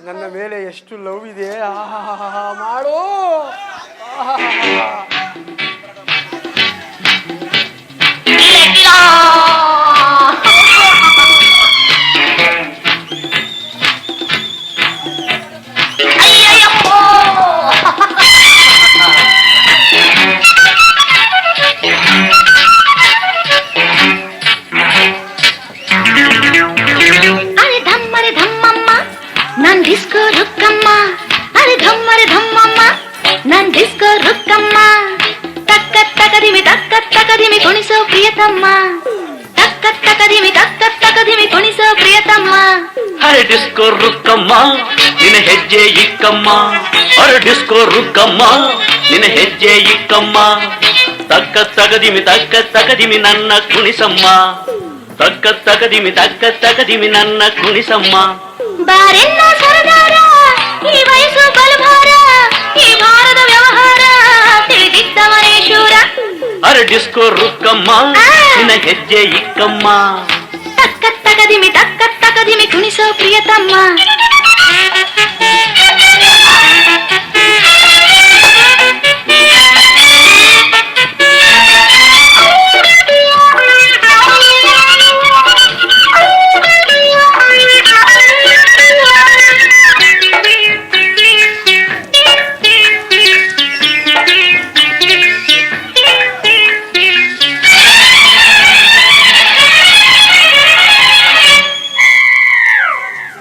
ನನ್ನ ಮೇಲೆ ಎಷ್ಟು ಲವ್ ಇದೆ. ಮಾಡು. ನನ್ ಡಿಸ್ಕೋ ರುಕ್ಕಮ್ಮ, ಅರೆ ಧಮ್ಮರೆ ಧಮ್ಮಮ್ಮ, ನನ್ ಡಿಸ್ಕೋ ರುಕ್ಕಮ್ಮ. ತಕ್ಕ ತಕದಿಮಿ ಕುಣಿಸೋ ಪ್ರಿಯತಮ್ಮ, ತಕ್ಕ ತಕದಿಮಿ ಕುಣಿಸೋ ಪ್ರಿಯತಮ್ಮ. ಅರೆ ಡಿಸ್ಕೋ ರುಕ್ಕಮ್ಮ ನಿನ್ನ ಹೆಜ್ಜೆ ಇಕ್ಕಮ್ಮ, ಅರೆ ಡಿಸ್ಕೋ ರುಕ್ಕಮ್ಮ ನಿನ್ನ ಹೆಜ್ಜೆ ಇಕ್ಕಮ್ಮ. ತಕ್ಕ ತಕದಿಮಿ ನನ್ನ ಕುಣಿಸಮ್ಮ, ತಕ್ಕ ತಕದಿಮಿ ನನ್ನ ಕುಣಿಸಮ್ಮ. ಬಾರೆನ್ನ ಸರದಾರ, ಈ ವಯಸ್ಸು ಬಲಭಾರ, ಈ ಭಾರದ ವ್ಯವಹಾರ ತಿಳಿದಿದ್ದವನೇ ಶೂರ. ಅರೆ ಡಿಸ್ಕೋ ರುಕ್ಕಮ್ಮ ನಿನ್ನ ಹೆಜ್ಜೆ ಇಕ್ಕಮ್ಮ, ತಕ್ಕ ತಕದಿಮಿ ಕುಣಿಸೋ ಪ್ರಿಯತಮ್ಮ.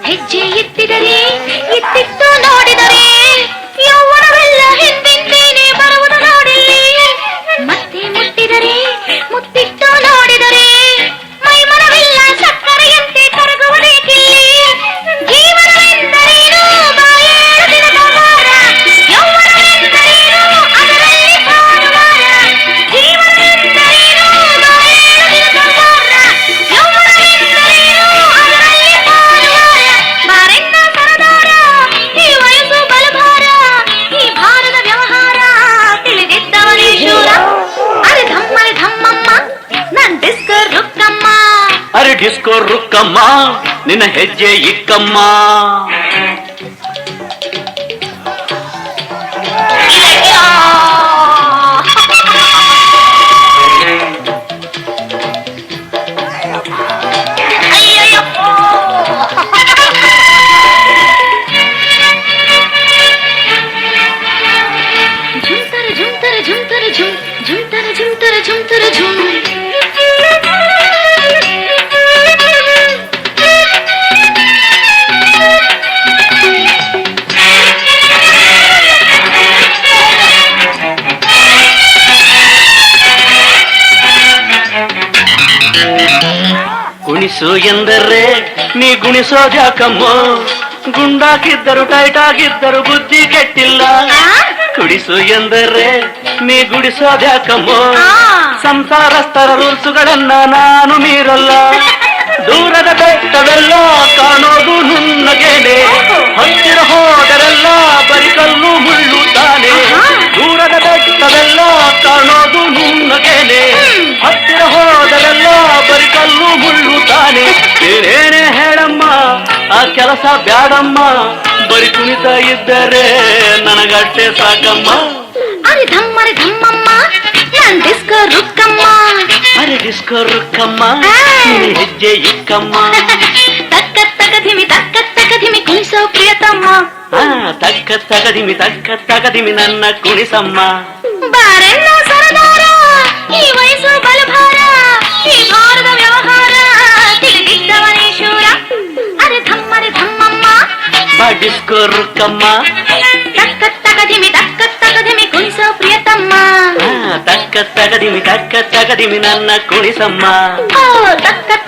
ಹೆಜ್ಜೆ ಇತ್ತಿತ್ತು ನೋಡಿದರೆ ಯೌವನವೆಲ್ಲ ಹಿಂದಿಂದೇನೆ ಬರುವುದು ನೋಡಿಲ್ಲಿ. ಮತ್ತೆ ಮುತ್ತಿಟ್ಟು ನೋಡಿದರೆ ಮೈ ಮನವೆಲ್ಲ ಸಕ್ಕರೆಯಂತೆ ಕರಗುವುದೇಕಿಲ್ಲಿ. ಜೀವನವೆಂದರೇನು ಬಾಯೇಳುತ್ತಿನ ಕೌಮಾರ, ಯೌವನವೆಂದರೇನು ಅದರಲ್ಲಿ ಭಾನುವಾರ. ಜೀವನವೆಂದರೇನು ಬಾಯೇಳುತ್ತಿನ ಕೌಮಾರ, ಯೌವನವೆಂದರೇನು ಅದರಲ್ಲಿ ಭಾನುವಾರ. ಬಾರೆನ್ನ ಸರದಾರ, ಈ ವಯಸ್ಸು ಬಲಭಾರ, ಈ ಭಾರದ ವ್ಯವಹಾರ ತಿಳಿದಿದ್ದವನೇ ಶೂರ. ಅರೆ ಧಮ್ಮಮ್ಮ, ನನ್ ಡಿಸ್ಕೋ ರುಕ್ಕಮ್ಮ, ಅರೆ ಡಿಸ್ಕೋ ರುಕ್ಕಮ್ಮ ನಿನ್ನ ಹೆಜ್ಜೆ ಇಕ್ಕಮ್ಮ. ಝುಂತರ ಝುಂ. ಕುಣಿಸು ಎಂದರೆ ನೀ ಗುಣಿಸೋದ್ಯಾಕಮ್ಮ, ಗುಂಡಾಗಿದ್ದರು ಟೈಟ್ ಆಗಿದ್ದರು ಬುದ್ಧಿ ಕೆಟ್ಟಿಲ್ಲ. ಕುಡಿಸು ಎಂದರೆ ನೀ ಗುಡಿಸೋದ್ಯಾಕಮ್ಮ, ಸಂಸಾರಸ್ಥರ ರೂಲ್ಸುಗಳನ್ನ ನಾನು ಮೀರಲ್ಲ. ದೂರದ ಬೆಟ್ಟವೆಲ್ಲ ಕಾಣೋದು ನುಣ್ಣಗೇನೆ, ಹತ್ತಿರ ಹೋದರೆಲ್ಲ ಬರಿಕಲ್ಲು ಮುಳ್ಳು ತಾನೆ. ದೂರದ ಬೆಟ್ಟವೆಲ್ಲ ಕಾಣೋದು ನುಣ್ಣಗೇನೆ, ಹತ್ತಿರ ಹೋದರೆಲ್ಲ ಬರಿಕಲ್ಲು ಮುಳ್ಳು ತಾನೆ. ಏನೇನೇ ಹೇಳಮ್ಮ ಆ ಕೆಲಸ ಬ್ಯಾಡಮ್ಮ, ಬರಿ ಕುಣಿತ ಇದ್ದರೆ ನನಗಟ್ಟೆ ಸಾಕಮ್ಮ. ಅರೆ ಧಮ್ಮಮ್ಮ, ನನ್ ಡಿಸ್ಕೋ ರುಕ್ಕಮ್ಮ, ಅರೆ ಡಿಸ್ಕೋ ರುಕ್ಕಮ್ಮ ನಿನ್ನ ಹೆಜ್ಜೆ ಇಕ್ಕಮ್ಮ. ತಕ್ಕ ತಕದಿಮಿ ಕುಣಿಸೋ ಪ್ರಿಯತಮ್ಮ, ತಕ್ಕ ತಕದಿಮಿ ನನ್ನ ಕುಣಿಸಮ್ಮ. ಬಾರೆನ್ನ ಸರದಾರ, ಈ ವಯಸ್ಸು ಬಲಭಾರ, ಈ ಭಾರದ ವ್ಯವಹಾರ ತಿಳಿದಿದ್ದವನೇ ಶೂರ. ಅರೆ ಧಮ್ಮಮ್ಮ, ಬಾ ಡಿಸ್ಕೋ ರುಕ್ಕಮ್ಮ, ತಕ್ಕ ತಕದಿಮಿ ಕುಣಿಸೋ ಪ್ರಿಯತಮ್ಮ. ತಕ್ಕ ತಕದಿಮಿ ನನ್ನ ಕುಣಿಸಮ್ಮ. ತಕ್ಕ